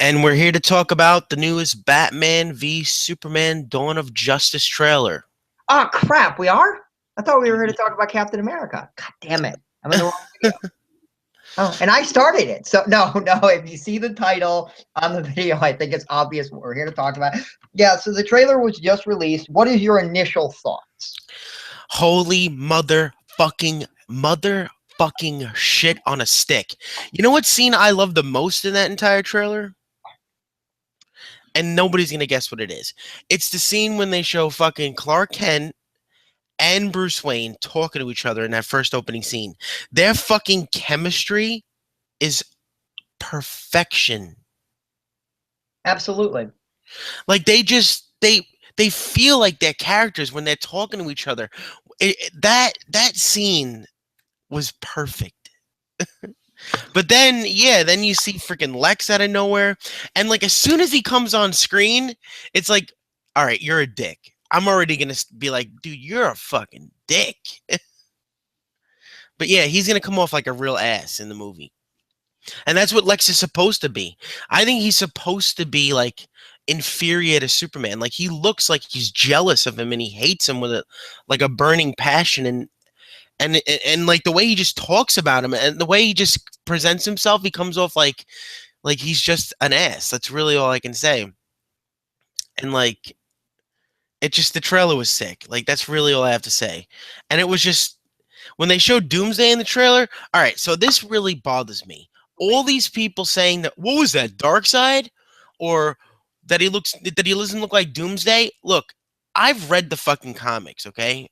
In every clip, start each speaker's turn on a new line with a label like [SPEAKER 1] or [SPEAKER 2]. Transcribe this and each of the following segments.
[SPEAKER 1] And we're here to talk about the newest Batman v Superman Dawn of Justice trailer.
[SPEAKER 2] Oh, crap, we are? I thought we were here to talk about Captain America. God damn it. I'm in the wrong video. Oh, and I started it. So, no, if you see the title on the video, I think it's obvious what we're here to talk about. Yeah, so the trailer was just released. What is your initial thoughts?
[SPEAKER 1] Holy motherfucking shit on a stick. You know what scene I love the most in that entire trailer? And nobody's going to guess what it is. It's the scene when they show fucking Clark Kent and Bruce Wayne talking to each other in that first opening scene. Their fucking chemistry is perfection.
[SPEAKER 2] Absolutely.
[SPEAKER 1] Like they feel like they're characters when they're talking to each other. That scene was perfect. But then you see freaking Lex out of nowhere, and like as soon as he comes on screen, it's like, all right, you're a dick. I'm already gonna be like, dude, you're a fucking dick. But yeah, he's gonna come off like a real ass in the movie, and that's what Lex is supposed to be. I think he's supposed to be like inferior to Superman. Like he looks like he's jealous of him and he hates him with a burning passion, and like the way he just talks about him and the way he just presents himself, he comes off like he's just an ass. That's really all I can say. And like the trailer was sick. Like that's really all I have to say. And it was just when they showed Doomsday in the trailer. All right, so this really bothers me. All these people saying that, what was that, Darkseid? Or that he doesn't look like Doomsday. Look, I've read the fucking comics, okay?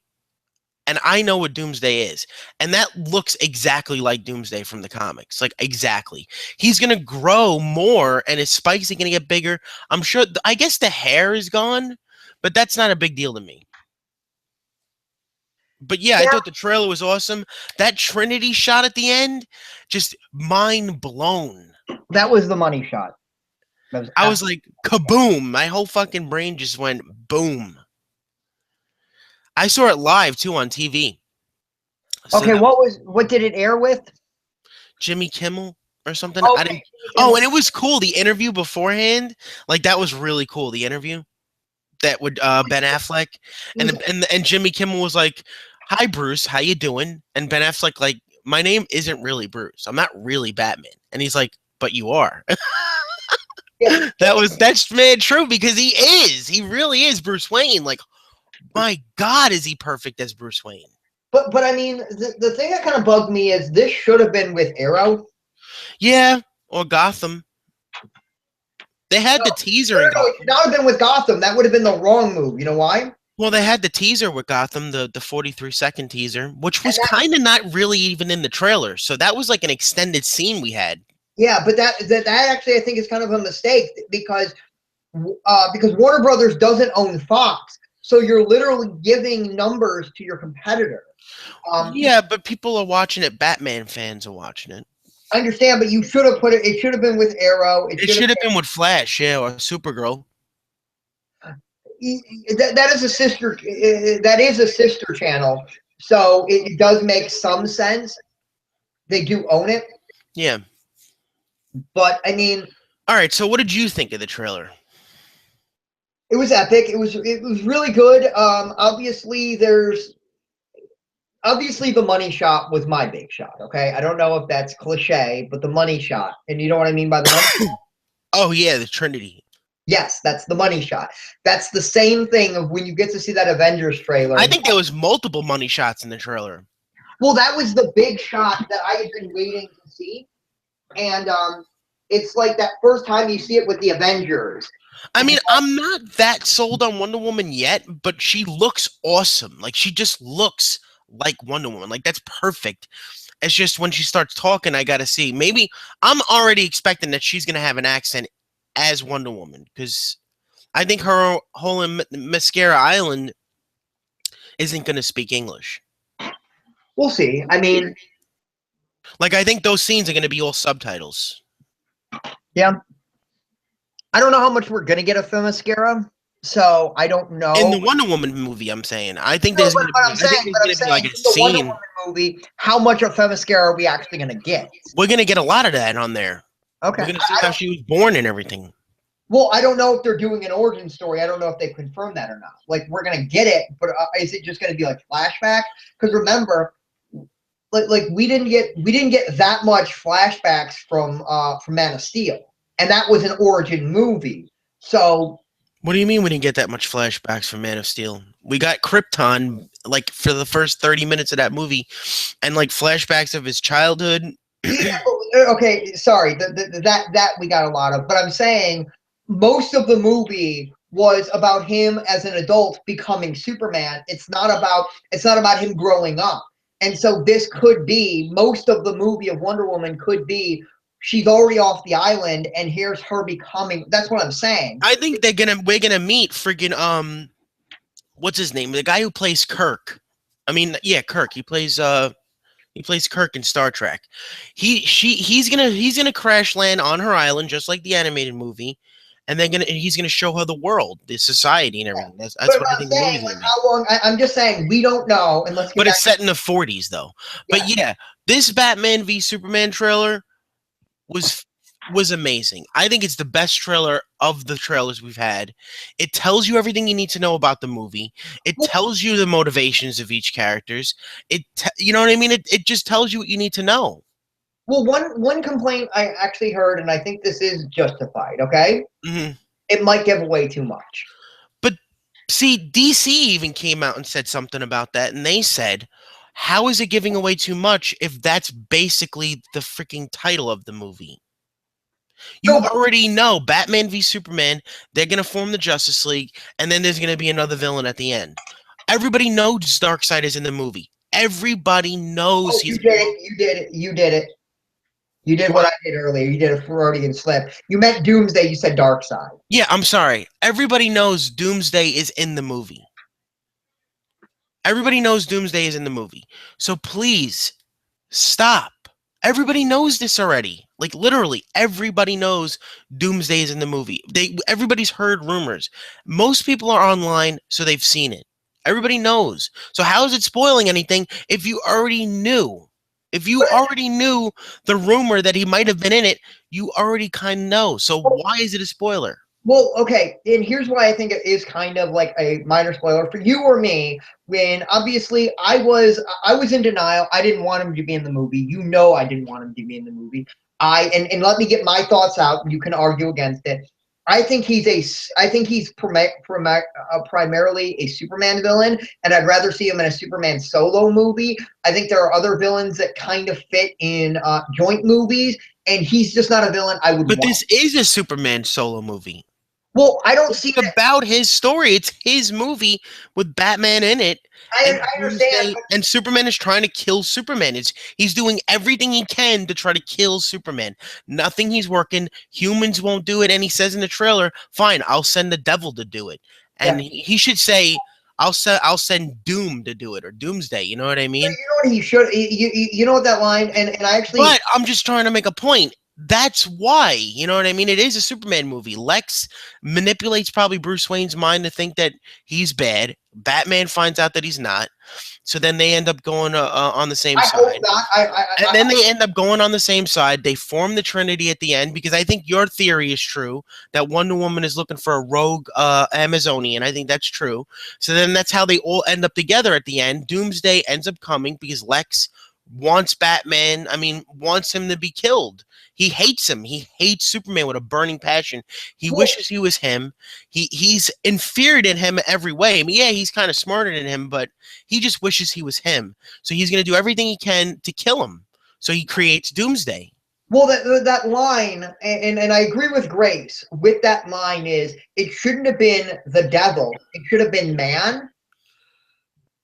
[SPEAKER 1] And I know what Doomsday is. And that looks exactly like Doomsday from the comics. Like, exactly. He's going to grow more, and his spikes are going to get bigger. I'm sure, I guess the hair is gone, but that's not a big deal to me. But yeah, I thought the trailer was awesome. That Trinity shot at the end, just mind blown.
[SPEAKER 2] That was the money shot.
[SPEAKER 1] I was like, kaboom. My whole fucking brain just went boom. I saw it live too on TV.
[SPEAKER 2] So okay, what did it air with?
[SPEAKER 1] Jimmy Kimmel or something.
[SPEAKER 2] Okay.
[SPEAKER 1] And it was cool. The interview beforehand, like that was really cool. The interview that would Ben Affleck and Jimmy Kimmel was like, "Hi Bruce, how you doing?" And Ben Affleck like, "My name isn't really Bruce. I'm not really Batman." And he's like, "But you are." Yeah. That's mad true because he is. He really is Bruce Wayne. Like, my God, is he perfect as Bruce Wayne?
[SPEAKER 2] But I mean, the thing that kind of bugged me is this should have been with Arrow.
[SPEAKER 1] Yeah, or Gotham. They had the teaser in Gotham.
[SPEAKER 2] It should not have been with Gotham. That would have been the wrong move. You know why?
[SPEAKER 1] Well, they had the teaser with Gotham, the 43-second teaser, which was kind of not really even in the trailer. So that was like an extended scene we had.
[SPEAKER 2] Yeah, but that actually I think is kind of a mistake because Warner Brothers doesn't own Fox. So you're literally giving numbers to your competitor.
[SPEAKER 1] Yeah, but people are watching it. Batman fans are watching it.
[SPEAKER 2] I understand, but you should have put it. It should have been with Arrow.
[SPEAKER 1] It should have been with Flash, yeah, or Supergirl.
[SPEAKER 2] That is a sister. That is a sister channel, so it does make some sense. They do own it.
[SPEAKER 1] Yeah.
[SPEAKER 2] But I mean,
[SPEAKER 1] all right. So, what did you think of the trailer?
[SPEAKER 2] It was epic. It was really good. Obviously the money shot was my big shot. Okay, I don't know if that's cliche, but the money shot, and you know what I mean by the money shot?
[SPEAKER 1] Oh yeah, the Trinity.
[SPEAKER 2] Yes, that's the money shot. That's the same thing of when you get to see that Avengers trailer.
[SPEAKER 1] I think there was multiple money shots in the trailer.
[SPEAKER 2] Well, that was the big shot that I had been waiting to see, and it's like that first time you see it with the Avengers.
[SPEAKER 1] I mean, I'm not that sold on Wonder Woman yet, but she looks awesome. Like, she just looks like Wonder Woman. Like, that's perfect. It's just when she starts talking, I got to see. Maybe I'm already expecting that she's going to have an accent as Wonder Woman because I think her whole in Mascara Island isn't going to speak English.
[SPEAKER 2] We'll see. I mean,
[SPEAKER 1] like, I think those scenes are going to be all subtitles.
[SPEAKER 2] Yeah. I don't know how much we're going to get of Themyscira, so I don't know.
[SPEAKER 1] In the Wonder Woman movie, I'm saying. I think there's going to be like a scene.
[SPEAKER 2] Wonder Woman movie, how much of Themyscira are we actually going to get?
[SPEAKER 1] We're going to get a lot of that on there.
[SPEAKER 2] Okay.
[SPEAKER 1] We're gonna see how she was born and everything.
[SPEAKER 2] Well, I don't know if they're doing an origin story. I don't know if they confirmed that or not. Like, we're gonna get it, but is it just gonna be like flashback? Because remember, like we didn't get that much flashbacks from Man of Steel, and that was an origin movie. So
[SPEAKER 1] What do you mean we didn't get that much flashbacks from Man of Steel? We got Krypton like for the first 30 minutes of that movie, and like flashbacks of his childhood.
[SPEAKER 2] yeah, okay, sorry, that we got a lot of, but I'm saying most of the movie was about him as an adult becoming Superman. It's not about him growing up. And so this could be most of the movie of Wonder Woman could be she's already off the island and here's her becoming. That's what I'm saying.
[SPEAKER 1] I think we're gonna meet friggin' what's his name? The guy who plays Kirk. I mean, yeah, Kirk. He plays Kirk in Star Trek. He's gonna crash land on her island just like the animated movie, and then he's gonna show her the world, the society, and everything. That's what I think the movie's gonna be.
[SPEAKER 2] How long? I'm just saying we don't know, and let's.
[SPEAKER 1] But it's set in the 40s though. But yeah, this Batman v Superman trailer was amazing. I think it's the best trailer of the trailers we've had. It tells you everything you need to know about the movie. It tells you the motivations of each characters. You know what I mean? It just tells you what you need to know.
[SPEAKER 2] Well, one complaint I actually heard, and I think this is justified. Okay, it might give away too much.
[SPEAKER 1] But see, DC even came out and said something about that, and they said, "How is it giving away too much if that's basically the freaking title of the movie?" You already know Batman v Superman, they're going to form the Justice League, and then there's going to be another villain at the end. Everybody knows Darkseid is in the movie. Everybody knows
[SPEAKER 2] he's... You did it. You did what I did earlier. You did a Freudian slip. You meant Doomsday, you said Darkseid.
[SPEAKER 1] Yeah, I'm sorry. Everybody knows Doomsday is in the movie. Everybody knows Doomsday is in the movie. So please, stop. Everybody knows this already. Like literally, everybody knows Doomsday is in the movie. Everybody's heard rumors. Most people are online, so they've seen it. Everybody knows. So how is it spoiling anything if you already knew? If you already knew the rumor that he might have been in it, you already kind of know. So why is it a spoiler?
[SPEAKER 2] Well, okay, and here's why I think it is kind of like a minor spoiler for you or me. When obviously I was in denial. I didn't want him to be in the movie. You know, I didn't want him to be in the movie. And let me get my thoughts out. You can argue against it. I think he's primarily a Superman villain, and I'd rather see him in a Superman solo movie. I think there are other villains that kind of fit in joint movies, and he's just not a villain I would.
[SPEAKER 1] But this is a Superman solo movie.
[SPEAKER 2] Well, I don't see
[SPEAKER 1] it about his story. It's his movie with Batman in it.
[SPEAKER 2] I understand.
[SPEAKER 1] And Superman is trying to kill Superman. He's doing everything he can to try to kill Superman. Nothing he's working. Humans won't do it. And he says in the trailer, fine, I'll send the devil to do it. And he should say, I'll send Doom to do it, or Doomsday. You know what I mean?
[SPEAKER 2] You know what he should. You know what that line, and I actually.
[SPEAKER 1] But I'm just trying to make a point. That's why, you know what I mean? It is a Superman movie. Lex manipulates probably Bruce Wayne's mind to think that he's bad. Batman finds out that he's not. So then they end up going on the same side. And then they end up going on the same side. They form the Trinity at the end, because I think your theory is true, that Wonder Woman is looking for a rogue Amazonian. I think that's true. So then that's how they all end up together at the end. Doomsday ends up coming because Lex wants wants him to be killed. He hates him. He hates Superman with a burning passion. He wishes he was him. He's inferior to him every way. I mean, yeah, he's kind of smarter than him, but he just wishes he was him. So he's going to do everything he can to kill him. So he creates Doomsday.
[SPEAKER 2] Well, that line, and I agree with Grace, with that line is, it shouldn't have been the devil. It should have been man.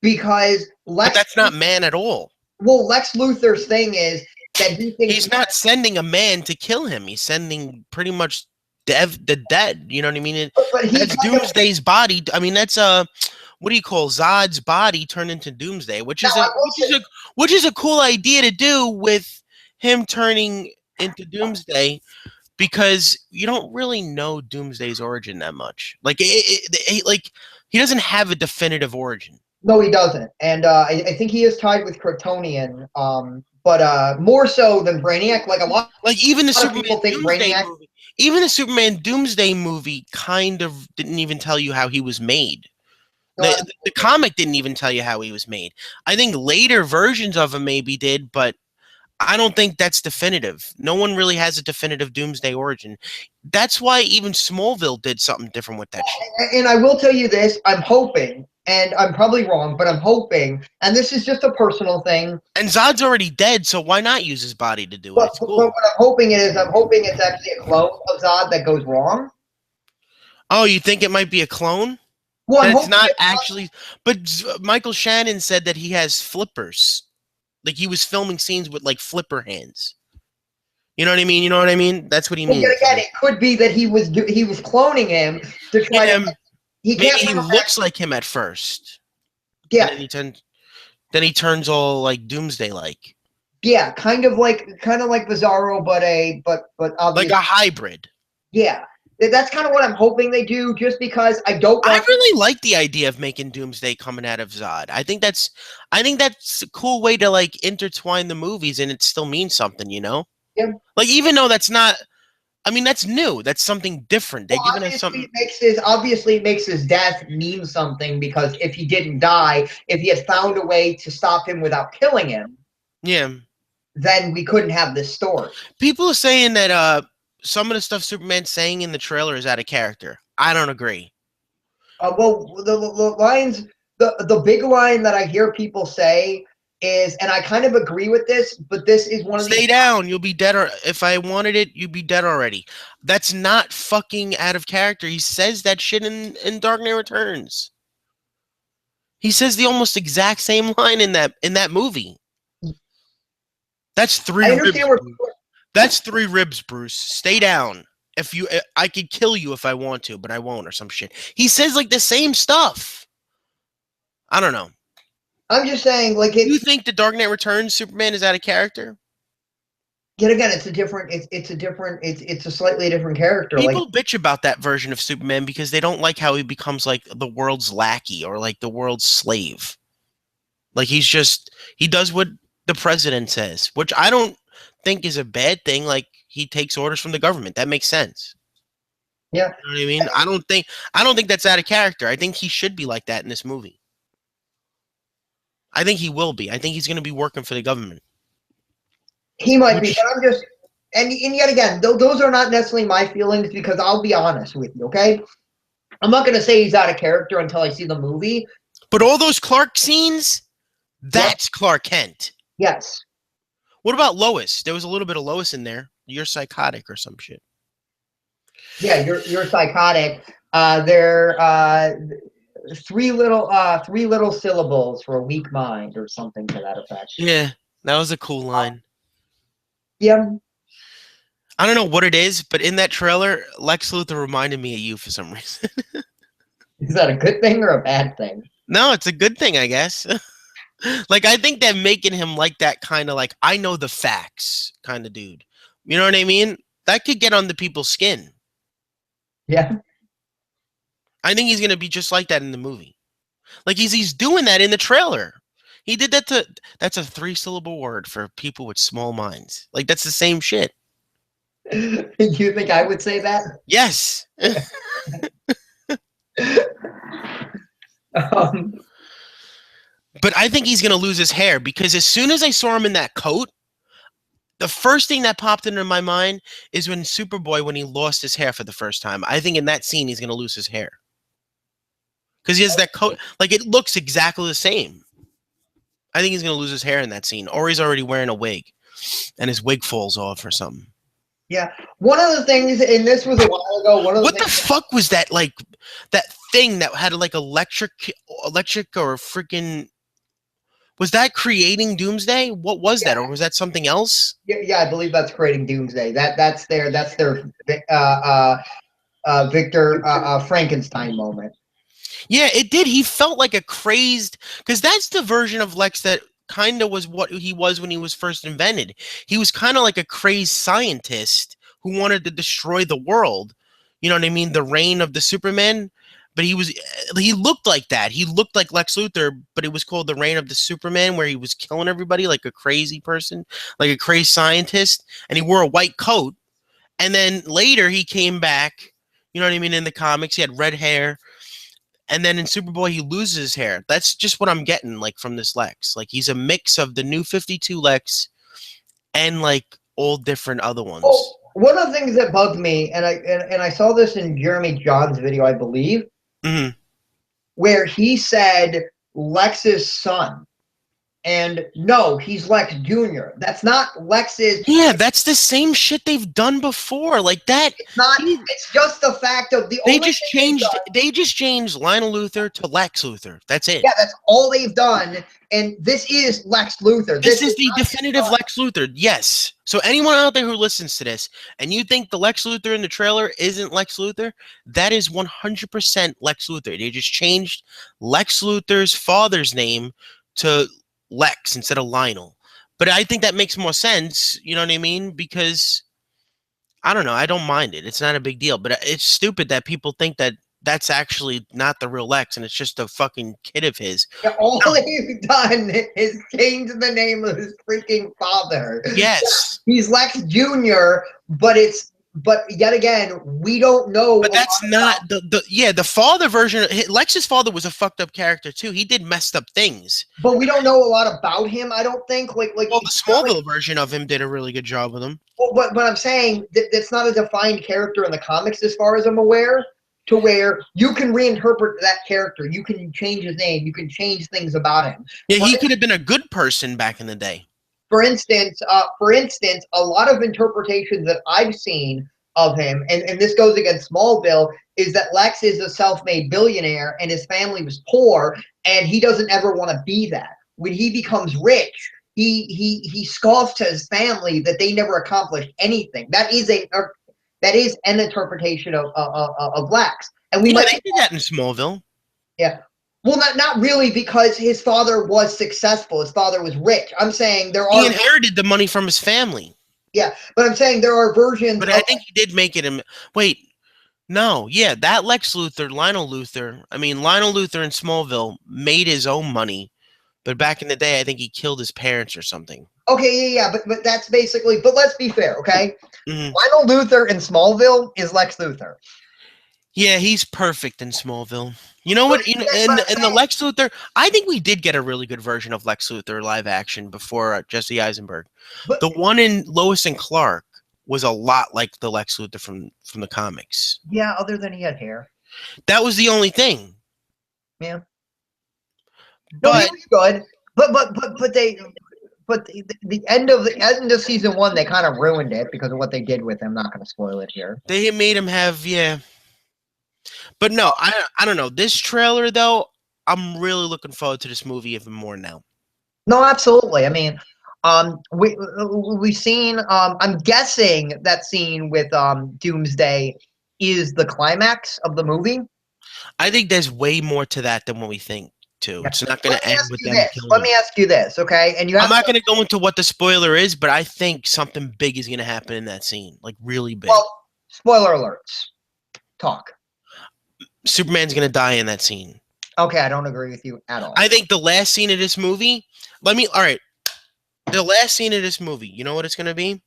[SPEAKER 2] Because
[SPEAKER 1] But that's not man at all.
[SPEAKER 2] Well, Lex Luthor's thing is that he thinks
[SPEAKER 1] he's not sending a man to kill him. He's sending pretty much the dead. You know what I mean? That's Doomsday's body. I mean, that's what do you call Zod's body turned into Doomsday, which is a cool idea to do with him turning into Doomsday, because you don't really know Doomsday's origin that much. Like he doesn't have a definitive origin.
[SPEAKER 2] No, he doesn't, and I think he is tied with Kryptonian. more so than Brainiac. Like a lot
[SPEAKER 1] Like even the
[SPEAKER 2] of people
[SPEAKER 1] Superman
[SPEAKER 2] think
[SPEAKER 1] Doomsday
[SPEAKER 2] Brainiac.
[SPEAKER 1] movie, even the Superman Doomsday movie kind of didn't even tell you how he was made.
[SPEAKER 2] Uh,
[SPEAKER 1] The comic didn't even tell you how he was made. I think later versions of him maybe did, but I don't think that's definitive. No one really has a definitive Doomsday origin. That's why even Smallville did something different with that shit.
[SPEAKER 2] and I will tell you this: I'm hoping, and I'm probably wrong, but I'm hoping, and this is just a personal thing.
[SPEAKER 1] And Zod's already dead, so why not use his body to do it? It's
[SPEAKER 2] But
[SPEAKER 1] cool.
[SPEAKER 2] what I'm hoping is, I'm hoping it's actually a clone of Zod that goes wrong.
[SPEAKER 1] Oh, you think it might be a clone?
[SPEAKER 2] Well, I'm
[SPEAKER 1] That's
[SPEAKER 2] hoping
[SPEAKER 1] not
[SPEAKER 2] it's not.
[SPEAKER 1] actually. But Michael Shannon said that he has flippers. Like he was filming scenes with like flipper hands. You know what I mean? You know what I mean? That's what he
[SPEAKER 2] Well, yet
[SPEAKER 1] means.
[SPEAKER 2] again,
[SPEAKER 1] Like,
[SPEAKER 2] it could be that he was cloning him to try to.
[SPEAKER 1] him,
[SPEAKER 2] He
[SPEAKER 1] maybe
[SPEAKER 2] can't
[SPEAKER 1] he
[SPEAKER 2] come back.
[SPEAKER 1] looks like him at first, and
[SPEAKER 2] Yeah,
[SPEAKER 1] then he turns all like Doomsday like
[SPEAKER 2] yeah, kind of like Bizarro, but
[SPEAKER 1] like
[SPEAKER 2] obviously,
[SPEAKER 1] a hybrid.
[SPEAKER 2] yeah. That's kind of what I'm hoping they do, just because I don't
[SPEAKER 1] I
[SPEAKER 2] want.
[SPEAKER 1] really like the idea of making Doomsday coming out of Zod. I think that's a cool way to like intertwine the movies and it still means something, you know?
[SPEAKER 2] Yeah.
[SPEAKER 1] Like even though that's not I mean that's new. That's something different. They're
[SPEAKER 2] Well,
[SPEAKER 1] giving us something
[SPEAKER 2] obviously it makes his death mean something, because if he didn't die, if he had found a way to stop him without killing him,
[SPEAKER 1] yeah.
[SPEAKER 2] then we couldn't have this story.
[SPEAKER 1] People are saying that some of the stuff Superman's saying in the trailer is out of character. I don't agree.
[SPEAKER 2] Well, the lines, the big line that I hear people say is, and I kind of agree with this, but this is one of
[SPEAKER 1] Stay
[SPEAKER 2] these.
[SPEAKER 1] down, you'll be dead. Or if I wanted it, you'd be dead already. That's not fucking out of character. He says that shit in Dark Knight Returns. He says the almost exact same line in that movie. That's three
[SPEAKER 2] I
[SPEAKER 1] ribs.
[SPEAKER 2] understand where.
[SPEAKER 1] That's three ribs, Bruce. Stay down. If you, I could kill you if I want to, but I won't, or some shit. He says like the same stuff. I don't know.
[SPEAKER 2] I'm just saying, like
[SPEAKER 1] You
[SPEAKER 2] it's
[SPEAKER 1] think the Dark Knight Returns Superman is out of character?
[SPEAKER 2] yet again, it's a different. It's a different. It's a slightly different character. Like
[SPEAKER 1] People bitch about that version of Superman because they don't like how he becomes like the world's lackey or like the world's slave. Like he does what the president says, which I don't think is a bad thing. Like he takes orders from the government. That makes sense.
[SPEAKER 2] yeah,
[SPEAKER 1] You know what I mean? I don't think that's out of character. I think he should be like that in this movie. I think he will be. I think he's going to be working for the government.
[SPEAKER 2] he might be,
[SPEAKER 1] Which
[SPEAKER 2] but I'm just. And yet again, those are not necessarily my feelings, because I'll be honest with you. Okay, I'm not going to say he's out of character until I see the movie.
[SPEAKER 1] but all those Clark scenes, that's Clark Kent.
[SPEAKER 2] Yes.
[SPEAKER 1] What about Lois? There was a little bit of Lois in there. You're psychotic or some shit.
[SPEAKER 2] Yeah, you're psychotic. They're three little syllables for a weak mind, or something to that effect.
[SPEAKER 1] Yeah, that was a cool line.
[SPEAKER 2] Yeah.
[SPEAKER 1] I don't know what it is, but in that trailer, Lex Luthor reminded me of you for some reason.
[SPEAKER 2] Is that a good thing or a bad thing?
[SPEAKER 1] No, it's a good thing, I guess. Like, I think that making him like that kind of like, I know the facts kind of dude. You know what I mean? That could get under people's skin.
[SPEAKER 2] Yeah.
[SPEAKER 1] I think he's going to be just like that in the movie. Like, he's doing that in the trailer. He did that to, that's a 3-syllable word for people with small minds. Like, that's the same shit.
[SPEAKER 2] You think I would say that?
[SPEAKER 1] Yes.
[SPEAKER 2] Um,
[SPEAKER 1] But I think he's going to lose his hair because as soon as I saw him in that coat, the first thing that popped into my mind is when Superboy, when he lost his hair for the first time. I think in that scene, he's going to lose his hair. Because he has that coat. Like, it looks exactly the same. I think he's going to lose his hair in that scene. Or he's already wearing a wig. And his wig falls off or something.
[SPEAKER 2] yeah. One of the things, and this was a while ago,
[SPEAKER 1] What the fuck was that, like, that thing that had, like, electric or freaking... Was that creating Doomsday? What was that? Or was that something else?
[SPEAKER 2] Yeah, I believe that's creating Doomsday. That's their Victor Frankenstein moment.
[SPEAKER 1] Yeah, it did. He felt like a crazed, because that's the version of Lex that kind of was what he was when he was first invented. He was kind of like a crazed scientist who wanted to destroy the world. You know what I mean? The reign of the Superman. but he looked like that. He looked like Lex Luthor, but it was called The Reign of the Superman, where he was killing everybody like a crazy person, like a crazy scientist, and he wore a white coat. And then later he came back, you know what I mean, in the comics, he had red hair. And then in Superboy, he loses his hair. That's just what I'm getting, like, from this Lex. Like, he's a mix of the New 52 Lex and, like, all different other ones.
[SPEAKER 2] Oh, one of the things that bugged me, and I saw this in Jeremy John's video, I believe, where he said Lex's son. And no, he's Lex Jr. That's not Lex's.
[SPEAKER 1] Yeah, that's the same shit they've done before. Like that.
[SPEAKER 2] It's not. It's just the fact of the.
[SPEAKER 1] They just changed. They just changed Lionel Luthor to Lex Luthor. That's it.
[SPEAKER 2] Yeah, that's all they've done. And this is Lex Luthor.
[SPEAKER 1] This is the definitive Lex Luthor. Yes. So anyone out there who listens to this and you think the Lex Luthor in the trailer isn't Lex Luthor, that is 100% Lex Luthor. They just changed Lex Luthor's father's name to Lex instead of Lionel. But I think that makes more sense, you know what I mean? Because I don't know, I don't mind it. It's not a big deal, but it's stupid that people think that that's actually not the real Lex and it's just a fucking kid of his.
[SPEAKER 2] Yeah, all they've done is change the name of his freaking father.
[SPEAKER 1] Yes.
[SPEAKER 2] He's Lex Jr., but yet again, we don't know.
[SPEAKER 1] But that's not the father version. Lex's father was a fucked up character too. He did messed up things.
[SPEAKER 2] But we don't know a lot about him. I don't think. Well,
[SPEAKER 1] the Smallville version of him did a really good job with him.
[SPEAKER 2] Well, but I'm saying that's not a defined character in the comics, as far as I'm aware. To where you can reinterpret that character, you can change his name, you can change things about him.
[SPEAKER 1] Yeah, he could have been a good person back in the day.
[SPEAKER 2] For instance, a lot of interpretations that I've seen of him, and this goes against Smallville, is that Lex is a self-made billionaire and his family was poor, and he doesn't ever want to be that. When he becomes rich, he scoffs to his family that they never accomplished anything. That is an interpretation of Lex, and we might
[SPEAKER 1] they did that in Smallville.
[SPEAKER 2] Yeah. Well, not really, because his father was successful. His father was rich. I'm saying he
[SPEAKER 1] inherited the money from his family.
[SPEAKER 2] Yeah, but I'm saying there are versions.
[SPEAKER 1] But I think he did make it. Wait, no, yeah, that Lex Luthor, Lionel Luthor. I mean, Lionel Luthor in Smallville made his own money, but back in the day, I think he killed his parents or something.
[SPEAKER 2] Okay, yeah, but that's basically. But let's be fair, okay?
[SPEAKER 1] Mm-hmm.
[SPEAKER 2] Lionel Luthor in Smallville is Lex Luthor.
[SPEAKER 1] Yeah, he's perfect in Smallville. You know what? In the Lex Luthor, I think we did get a really good version of Lex Luthor live action before Jesse Eisenberg. But the one in Lois and Clark was a lot like the Lex Luthor from the comics.
[SPEAKER 2] Yeah, other than he had hair.
[SPEAKER 1] That was the only thing.
[SPEAKER 2] Yeah. No, he was good, but the end of season 1, they kind of ruined it because of what they did with him. I'm not going to spoil it here.
[SPEAKER 1] They made him have But no, I don't know. This trailer though, I'm really looking forward to this movie even more now.
[SPEAKER 2] No, absolutely. I mean, we've seen. I'm guessing that scene with Doomsday is the climax of the movie.
[SPEAKER 1] I think there's way more to that than what we think. Too. It's not going to end with them.
[SPEAKER 2] Let me ask you this, okay? And
[SPEAKER 1] I'm not going to go into what the spoiler is, but I think something big is going to happen in that scene, like really big.
[SPEAKER 2] Well, spoiler alerts. Talk.
[SPEAKER 1] Superman's going to die in that scene.
[SPEAKER 2] Okay, I don't agree with you at all.
[SPEAKER 1] I think the last scene of this movie, all right, the last scene of this movie, you know what it's going to be?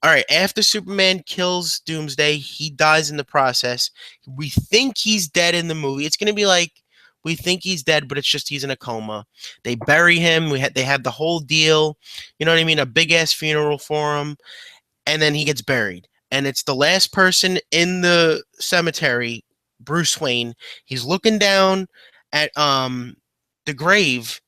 [SPEAKER 1] All right, after Superman kills Doomsday, he dies in the process. We think he's dead in the movie. It's going to be like, we think he's dead, but it's just he's in a coma. They bury him. They have the whole deal. You know what I mean? A big-ass funeral for him. And then he gets buried. And it's the last person in the cemetery, Bruce Wayne. He's looking down at the grave,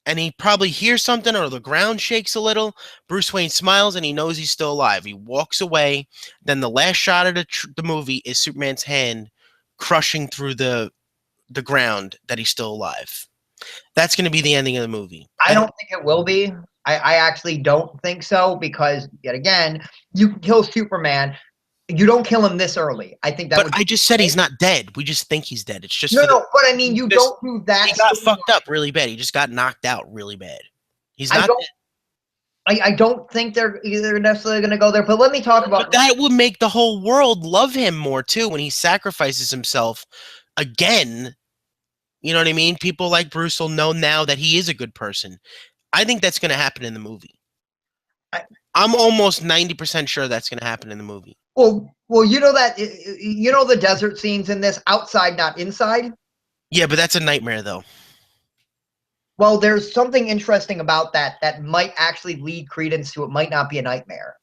[SPEAKER 1] and he probably hears something or the ground shakes a little. Bruce Wayne smiles, and he knows he's still alive. He walks away. Then the last shot of the movie is Superman's hand crushing through the ground that he's still alive. That's going to be the ending of the movie.
[SPEAKER 2] I don't think it will be. I actually don't think so, because yet again, you can kill Superman. You don't kill him this early. I think that.
[SPEAKER 1] But I just said he's not dead. We just think he's dead. It's just
[SPEAKER 2] no. But I mean, you don't do that.
[SPEAKER 1] He got fucked up really bad. He just got knocked out really bad. He's not dead.
[SPEAKER 2] I don't think they're necessarily going to go there. But let me talk about.
[SPEAKER 1] But that would make the whole world love him more too when he sacrifices himself. again. You know what I mean? People like Bruce will know now that he is a good person. I think that's going to happen in the movie. I'm almost 90% sure that's going to happen in the movie.
[SPEAKER 2] Well, you know the desert scenes in this, outside, not inside?
[SPEAKER 1] Yeah, but that's a nightmare, though.
[SPEAKER 2] Well, there's something interesting about that might actually lead credence to it might not be a nightmare.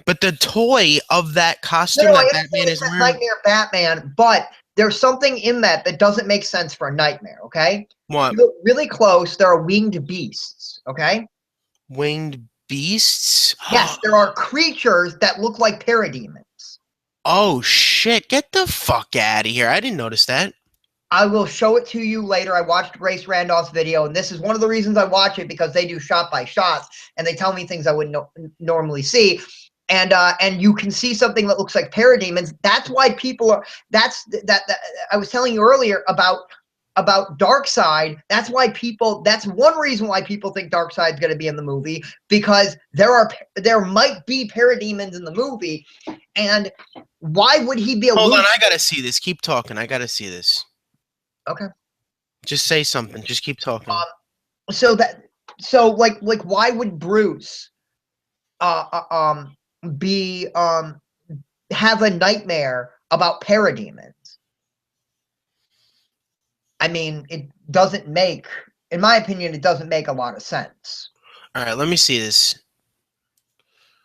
[SPEAKER 1] But the toy of that costume
[SPEAKER 2] No,
[SPEAKER 1] that Batman is wearing...
[SPEAKER 2] Nightmare Batman, but there's something in that doesn't make sense for a nightmare, okay?
[SPEAKER 1] What?
[SPEAKER 2] You look really close, there are winged beasts, okay?
[SPEAKER 1] Winged beasts?
[SPEAKER 2] Yes, there are creatures that look like parademons.
[SPEAKER 1] Oh, shit. Get the fuck out of here. I didn't notice that.
[SPEAKER 2] I will show it to you later. I watched Grace Randolph's video, and this is one of the reasons I watch it, because they do shot by shots, and they tell me things I wouldn't normally see. And you can see something that looks like parademons. That's why people are. That I was telling you earlier about Darkseid. That's why people. That's one reason why people think Darkseid's going to be in the movie, because there might be parademons in the movie, and why would he be?
[SPEAKER 1] Hold on, I gotta see this. Keep talking. I gotta see this.
[SPEAKER 2] Okay.
[SPEAKER 1] Just say something. Just keep talking.
[SPEAKER 2] So why would Bruce be have a nightmare about parademons? I mean, it doesn't make, in my opinion, it doesn't make a lot of sense.
[SPEAKER 1] All right, let me see this.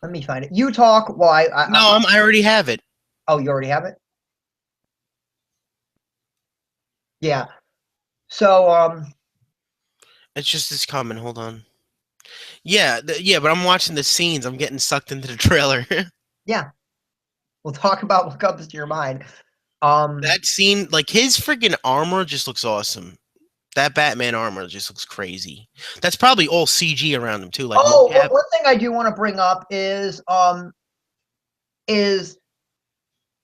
[SPEAKER 2] Let me find it. You talk while
[SPEAKER 1] I already have it.
[SPEAKER 2] Oh, you already have it? Yeah. So
[SPEAKER 1] it's just coming. Hold on. Yeah, but I'm watching the scenes. I'm getting sucked into the trailer.
[SPEAKER 2] Yeah. We'll talk about what comes to your mind.
[SPEAKER 1] That scene, like his freaking armor just looks awesome. That Batman armor just looks crazy. That's probably all CG around him too. Like,
[SPEAKER 2] one thing I do want to bring up is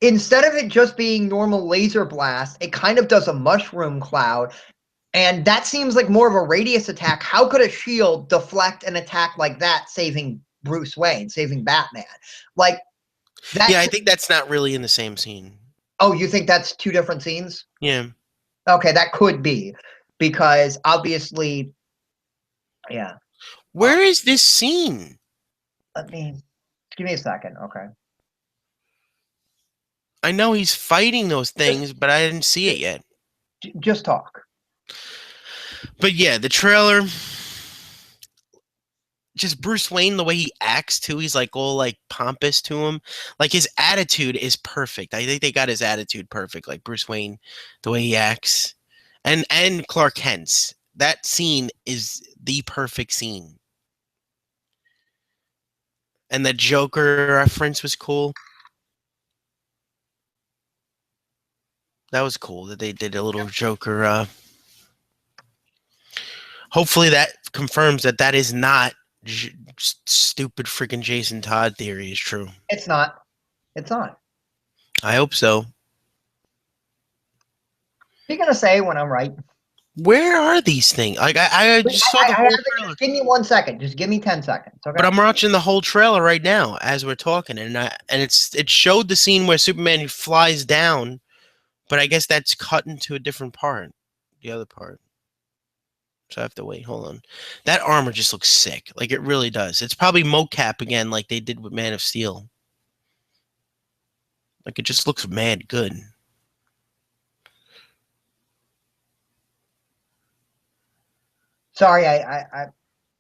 [SPEAKER 2] instead of it just being normal laser blast, it kind of does a mushroom cloud, and that seems like more of a radius attack. How could a shield deflect an attack like that, saving Bruce Wayne, saving Batman? Like that.
[SPEAKER 1] Yeah, I think that's not really in the same scene.
[SPEAKER 2] Oh, you think that's two different scenes?
[SPEAKER 1] Yeah.
[SPEAKER 2] Okay, that could be, because obviously, yeah.
[SPEAKER 1] Where is this scene?
[SPEAKER 2] Let me, give me a second. Okay.
[SPEAKER 1] I know he's fighting those things, but I didn't see it yet.
[SPEAKER 2] Just talk.
[SPEAKER 1] But yeah, the trailer, just Bruce Wayne, the way he acts too, he's like all like pompous to him. Like his attitude is perfect. I think they got his attitude perfect. Like Bruce Wayne, the way he acts, and Clark Kent's. That scene is the perfect scene. And the Joker reference was cool. That was cool that they did a little Joker. Hopefully that confirms that is not stupid freaking Jason Todd theory is true.
[SPEAKER 2] It's not. It's not.
[SPEAKER 1] I hope so.
[SPEAKER 2] You're gonna say when I'm right.
[SPEAKER 1] Where are these things? Like I just saw the whole trailer.
[SPEAKER 2] Just give me 1 second. Just give me 10 seconds. Okay.
[SPEAKER 1] But I'm watching the whole trailer right now as we're talking, and it showed the scene where Superman flies down, but I guess that's cut into a different part, the other part. So I have to wait. Hold on. That armor just looks sick. Like it really does. It's probably mocap again, like they did with Man of Steel. Like it just looks mad good.
[SPEAKER 2] Sorry,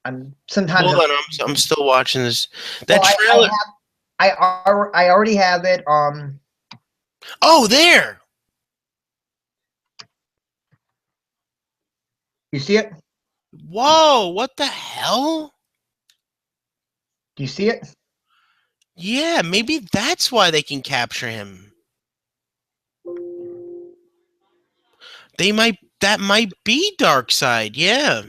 [SPEAKER 2] I'm sometimes.
[SPEAKER 1] Hold on, I'm still watching this. That trailer.
[SPEAKER 2] I already have it.
[SPEAKER 1] Oh, there.
[SPEAKER 2] You see it?
[SPEAKER 1] Whoa! What the hell?
[SPEAKER 2] Do you see it?
[SPEAKER 1] Yeah, maybe that's why they can capture him. That might be Darkseid. Yeah.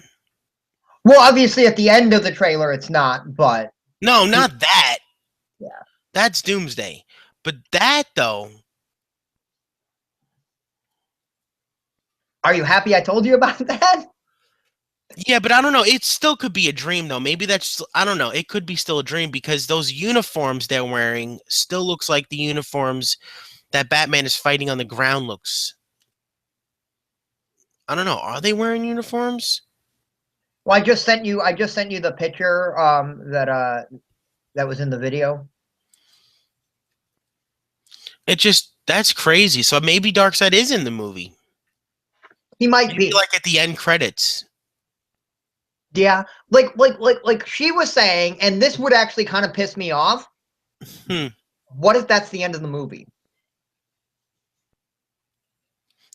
[SPEAKER 2] Well, obviously, at the end of the trailer, it's not. But
[SPEAKER 1] no, not that.
[SPEAKER 2] Yeah.
[SPEAKER 1] That's Doomsday. But that though.
[SPEAKER 2] Are you happy I told you about that?
[SPEAKER 1] Yeah, but I don't know. It still could be a dream, though. Maybe that's, I don't know. It could be still a dream because those uniforms they're wearing still looks like the uniforms that Batman is fighting on the ground looks. I don't know. Are they wearing uniforms?
[SPEAKER 2] Well, I just sent you the picture that was in the video.
[SPEAKER 1] That's crazy. So maybe Darkseid is in the movie.
[SPEAKER 2] He might
[SPEAKER 1] Maybe
[SPEAKER 2] be.
[SPEAKER 1] like at the end credits.
[SPEAKER 2] Yeah. Like she was saying, and this would actually kind of piss me off.
[SPEAKER 1] Hmm.
[SPEAKER 2] What if that's the end of the movie?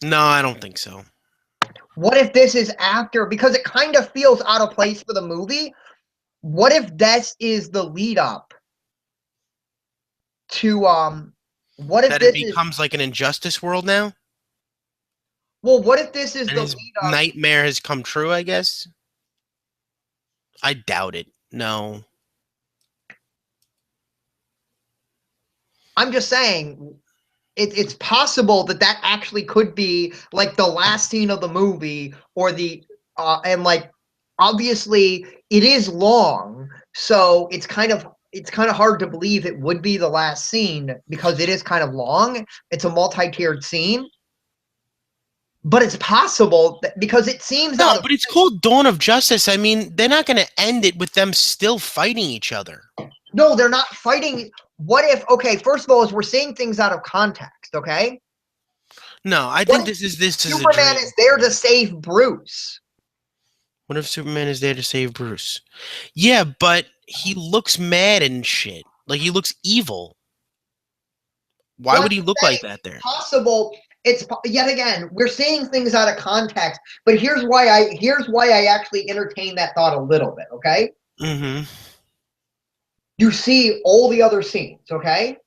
[SPEAKER 1] No, I don't think so.
[SPEAKER 2] What if this is after? Because it kind of feels out of place for the movie. What if this is the lead up to what if
[SPEAKER 1] That it
[SPEAKER 2] this is
[SPEAKER 1] becomes like an Injustice world now,
[SPEAKER 2] well, what if this is
[SPEAKER 1] and
[SPEAKER 2] the
[SPEAKER 1] his
[SPEAKER 2] lead up?
[SPEAKER 1] nightmare has come true, I guess. I doubt it. No.
[SPEAKER 2] I'm just saying it's possible that that actually could be like the last scene of the movie or the and like obviously it is long, so it's kind of hard to believe it would be the last scene because it is kind of long. It's a multi-tiered scene, but it's possible that, because it seems
[SPEAKER 1] No,
[SPEAKER 2] out of
[SPEAKER 1] but it's called Dawn of Justice. I mean, they're not going to end it with them still fighting each other.
[SPEAKER 2] no, they're not fighting. What if, okay, first of all, is we're seeing things out of context, okay?
[SPEAKER 1] No, I
[SPEAKER 2] What
[SPEAKER 1] think
[SPEAKER 2] if
[SPEAKER 1] this is a
[SPEAKER 2] Superman
[SPEAKER 1] dream.
[SPEAKER 2] is there to save Bruce?
[SPEAKER 1] What if Superman is there to save Bruce? Yeah, but he looks mad and shit. Like he looks evil. Why
[SPEAKER 2] Well,
[SPEAKER 1] would
[SPEAKER 2] I'm
[SPEAKER 1] he
[SPEAKER 2] just
[SPEAKER 1] look
[SPEAKER 2] saying,
[SPEAKER 1] like that there?
[SPEAKER 2] possible. Yet again, we're seeing things out of context. But here's why I actually entertain that thought a little bit. Okay,
[SPEAKER 1] Mm-hmm.
[SPEAKER 2] you see all the other scenes. Okay,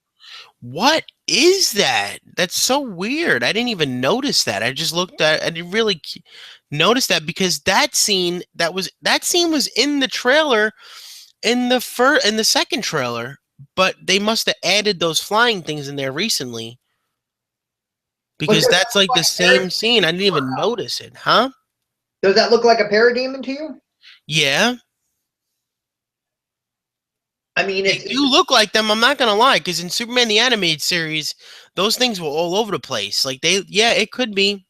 [SPEAKER 1] What is that? That's so weird. I didn't even notice that. I just looked at. I didn't really notice that because that scene was in the trailer in the second trailer, but they must have added those flying things in there recently
[SPEAKER 2] but
[SPEAKER 1] because
[SPEAKER 2] does
[SPEAKER 1] that's
[SPEAKER 2] that look
[SPEAKER 1] like
[SPEAKER 2] like
[SPEAKER 1] the
[SPEAKER 2] a
[SPEAKER 1] same
[SPEAKER 2] parademon
[SPEAKER 1] scene. I
[SPEAKER 2] to
[SPEAKER 1] didn't
[SPEAKER 2] you or
[SPEAKER 1] even
[SPEAKER 2] no?
[SPEAKER 1] notice it, huh?
[SPEAKER 2] Does that look like a parademon to you?
[SPEAKER 1] Yeah,
[SPEAKER 2] I mean,
[SPEAKER 1] they do look like them. I'm not gonna lie, because in Superman the animated series, those things were all over the place. Like yeah, it could be.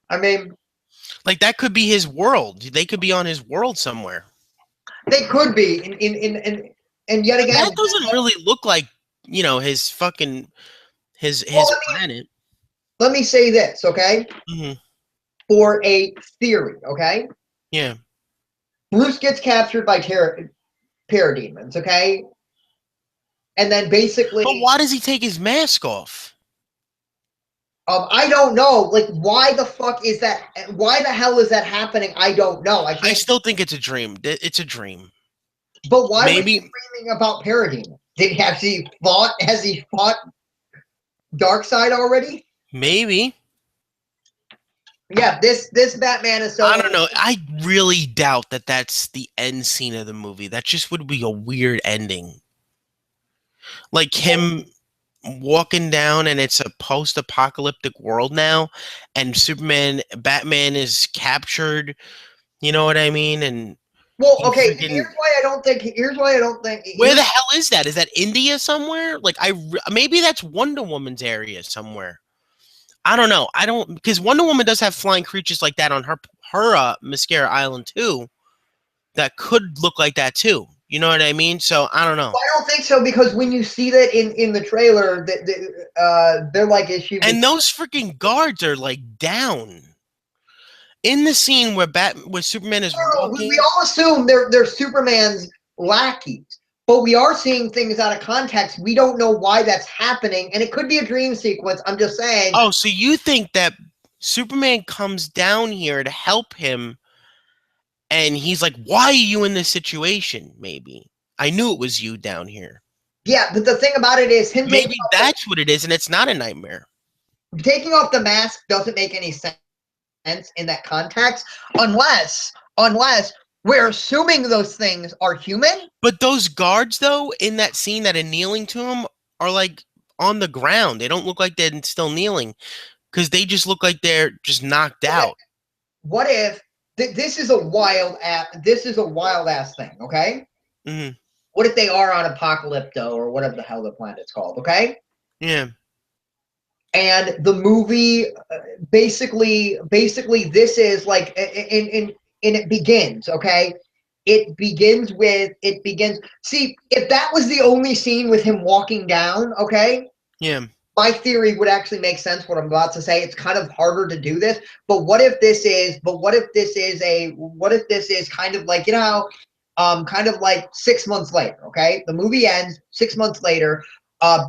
[SPEAKER 2] I mean,
[SPEAKER 1] Like that could be his world. They could be on his world somewhere.
[SPEAKER 2] they could be. And yet
[SPEAKER 1] But
[SPEAKER 2] again,
[SPEAKER 1] that doesn't really look like, his fucking
[SPEAKER 2] well,
[SPEAKER 1] his planet.
[SPEAKER 2] let me say this, okay,
[SPEAKER 1] Hmm.
[SPEAKER 2] for a theory, okay.
[SPEAKER 1] Yeah.
[SPEAKER 2] Bruce gets captured by parademons, okay, and then
[SPEAKER 1] But
[SPEAKER 2] basically
[SPEAKER 1] why does he take his mask off?
[SPEAKER 2] I don't know. Like, why the fuck is that? Why the hell is that happening? I don't know. I
[SPEAKER 1] I
[SPEAKER 2] can't.
[SPEAKER 1] still think it's a dream. It's a dream.
[SPEAKER 2] But why was he
[SPEAKER 1] Maybe
[SPEAKER 2] dreaming about Parademon? Did he actually fought? Has he fought Darkseid already?
[SPEAKER 1] maybe.
[SPEAKER 2] Yeah. This Batman is
[SPEAKER 1] I
[SPEAKER 2] so.
[SPEAKER 1] don't know. I really doubt that that's the end scene of the movie. That just would be a weird ending. Like him walking down and it's a post-apocalyptic world now and Batman is captured, you know what I mean? And
[SPEAKER 2] Well,
[SPEAKER 1] he
[SPEAKER 2] okay.
[SPEAKER 1] freaking
[SPEAKER 2] Here's why I don't think.
[SPEAKER 1] where
[SPEAKER 2] Here's
[SPEAKER 1] the hell is that? Is that India somewhere? Like maybe that's Wonder Woman's area somewhere. I don't know. I don't because Wonder Woman does have flying creatures like that on her Mascara Island too. That could look like that too. You know what I mean? So I don't know.
[SPEAKER 2] I don't think so because when you see that in the trailer, they're like, "Is she?"
[SPEAKER 1] And those freaking guards are like down in the scene where Superman is
[SPEAKER 2] We
[SPEAKER 1] walking.
[SPEAKER 2] all assume they're Superman's lackeys, but we are seeing things out of context. We don't know why that's happening, and it could be a dream sequence. I'm just saying.
[SPEAKER 1] Oh, so you think that Superman comes down here to help him, and he's like, "Why are you in this situation?" Maybe I knew it was you down here.
[SPEAKER 2] Yeah, but the thing about it is, him
[SPEAKER 1] Maybe that's what it is, and it's not a nightmare.
[SPEAKER 2] taking off the mask doesn't make any sense in that context, unless we're assuming those things are human.
[SPEAKER 1] But those guards, though, in that scene that are kneeling to him, are like on the ground. They don't look like they're still kneeling because they just look like they're just knocked
[SPEAKER 2] Okay,
[SPEAKER 1] out.
[SPEAKER 2] what if this is a wild this is a wild ass thing? Okay,
[SPEAKER 1] Hmm.
[SPEAKER 2] what if they are on Apocalypto or whatever the hell the planet's called? Okay,
[SPEAKER 1] Yeah.
[SPEAKER 2] and the movie basically this is like and it begins, okay? It begins. See, if that was the only scene with him walking down, okay,
[SPEAKER 1] Yeah.
[SPEAKER 2] my theory would actually make sense what I'm about to say. It's kind of harder to do this, but what if this is kind of like, kind of like 6 months later, okay? The movie ends 6 months later.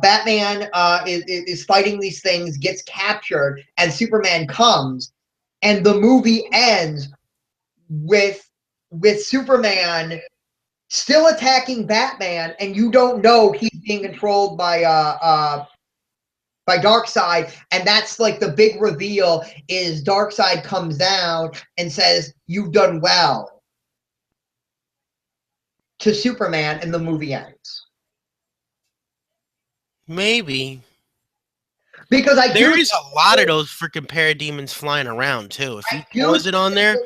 [SPEAKER 2] Batman is fighting these things, gets captured, and Superman comes, and the movie ends with Superman still attacking Batman, and you don't know he's being controlled by Darkseid, and that's like the big reveal is Darkseid comes down and says, "You've done well," to Superman, and the movie ends.
[SPEAKER 1] Maybe.
[SPEAKER 2] Because I
[SPEAKER 1] There
[SPEAKER 2] do
[SPEAKER 1] is a lot of those freaking parademons flying around too. If you pause it on there,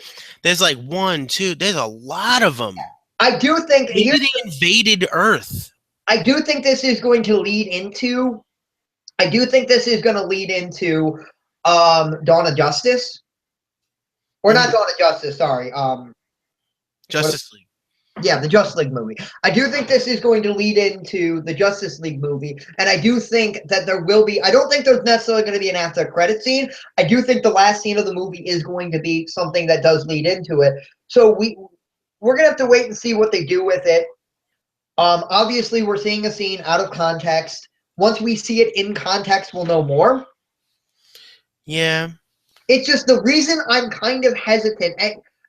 [SPEAKER 1] there's like 1, 2. There's a lot of them.
[SPEAKER 2] I do think
[SPEAKER 1] Maybe they invaded Earth.
[SPEAKER 2] I do think this is going to lead into. I do think this is going to lead into Dawn of Justice, or not Dawn of Justice. Sorry,
[SPEAKER 1] Justice League.
[SPEAKER 2] Yeah, the Justice League movie. I do think this is going to lead into the Justice League movie, and I do think that there will be. I don't think there's necessarily going to be an after credit scene. I do think the last scene of the movie is going to be something that does lead into it. So we're gonna have to wait and see what they do with it. Obviously, we're seeing a scene out of context. Once we see it in context, we'll know more.
[SPEAKER 1] Yeah.
[SPEAKER 2] It's just the reason I'm kind of hesitant.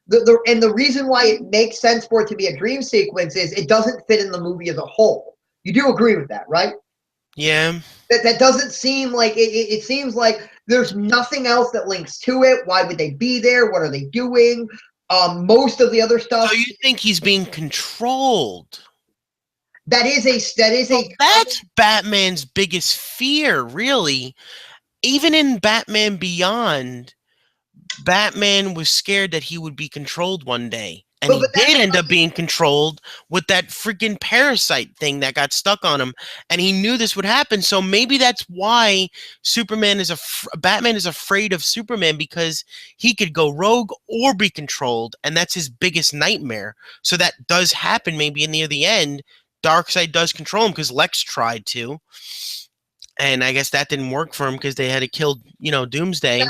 [SPEAKER 2] The reason why it makes sense for it to be a dream sequence is it doesn't fit in the movie as a whole. You do agree with that, right?
[SPEAKER 1] Yeah.
[SPEAKER 2] That doesn't seem like it seems like there's nothing else that links to it. Why would they be there? What are they doing? Most of the other stuff.
[SPEAKER 1] So you think he's being controlled?
[SPEAKER 2] That's
[SPEAKER 1] Batman's biggest fear, really. Even in Batman Beyond, Batman was scared that he would be controlled one day. And he did end up being controlled with that freaking parasite thing that got stuck on him. And he knew this would happen. So maybe that's why Batman is afraid of Superman, because he could go rogue or be controlled. And that's his biggest nightmare. So that does happen maybe near the end. Darkseid does control him because Lex tried to. And I guess that didn't work for him because they had to kill, Doomsday.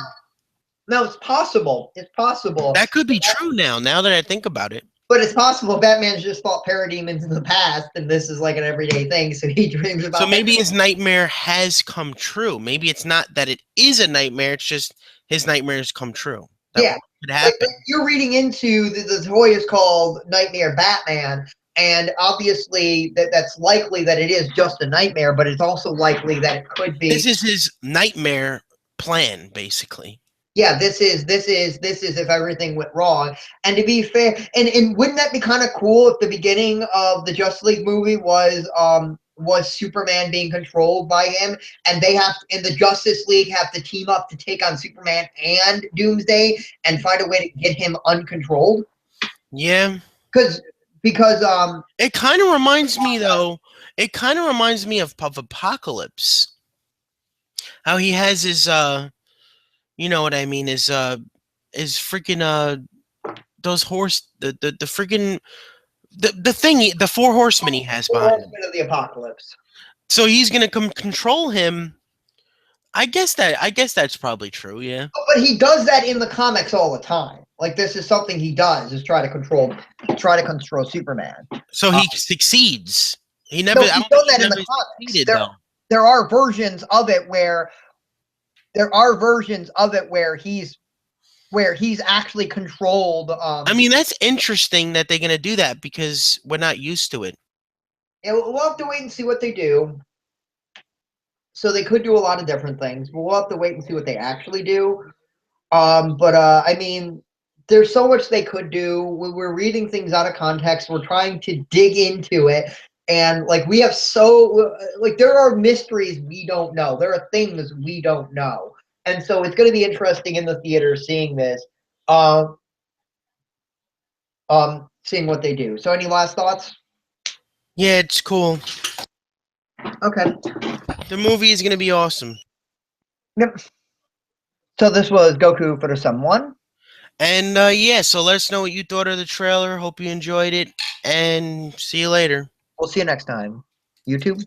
[SPEAKER 2] No, it's possible. It's possible.
[SPEAKER 1] That could be true now that I think about it.
[SPEAKER 2] But it's possible Batman's just fought parademons in the past, and this is like an everyday thing, so he dreams about.
[SPEAKER 1] So maybe his nightmare has come true. Maybe it's not that it is a nightmare; it's just his nightmares come true.
[SPEAKER 2] That could happen. Like you're reading into the toy is called Nightmare Batman, and obviously that's likely that it is just a nightmare, but it's also likely that it could be.
[SPEAKER 1] This is his nightmare plan, basically.
[SPEAKER 2] Yeah, this is if everything went wrong. And to be fair, and wouldn't that be kind of cool if the beginning of the Justice League movie was Superman being controlled by him, and the Justice League have to team up to take on Superman and Doomsday and find a way to get him uncontrolled?
[SPEAKER 1] Yeah.
[SPEAKER 2] Because
[SPEAKER 1] it kind of reminds me though. It kind of reminds me of Apocalypse. How he has his you know what I mean, is freaking those the freaking the thing, the 4 horsemen he has behind him.
[SPEAKER 2] Of the Apocalypse.
[SPEAKER 1] So he's gonna control him. I guess that's probably true, yeah.
[SPEAKER 2] But he does that in the comics all the time. Like this is something he does, is try to control Superman.
[SPEAKER 1] So he succeeds. He never.
[SPEAKER 2] He's done that in the comics. There are versions of it where he's actually controlled.
[SPEAKER 1] I mean, that's interesting that they're gonna do that because we're not used to it.
[SPEAKER 2] Yeah, we'll have to wait and see what they do. So they could do a lot of different things, but we'll have to wait and see what they actually do. I mean, there's so much they could do. We're reading things out of context. We're trying to dig into it. And like we have there are mysteries we don't know. There are things we don't know. And so it's going to be interesting in the theater seeing this, seeing what they do. So any last thoughts?
[SPEAKER 1] Yeah, it's cool.
[SPEAKER 2] Okay.
[SPEAKER 1] The movie is going to be awesome.
[SPEAKER 2] Yep. So this was Goku for the Sum 1.
[SPEAKER 1] And yeah, so let us know what you thought of the trailer. Hope you enjoyed it, and see you later.
[SPEAKER 2] We'll see you next time. YouTube.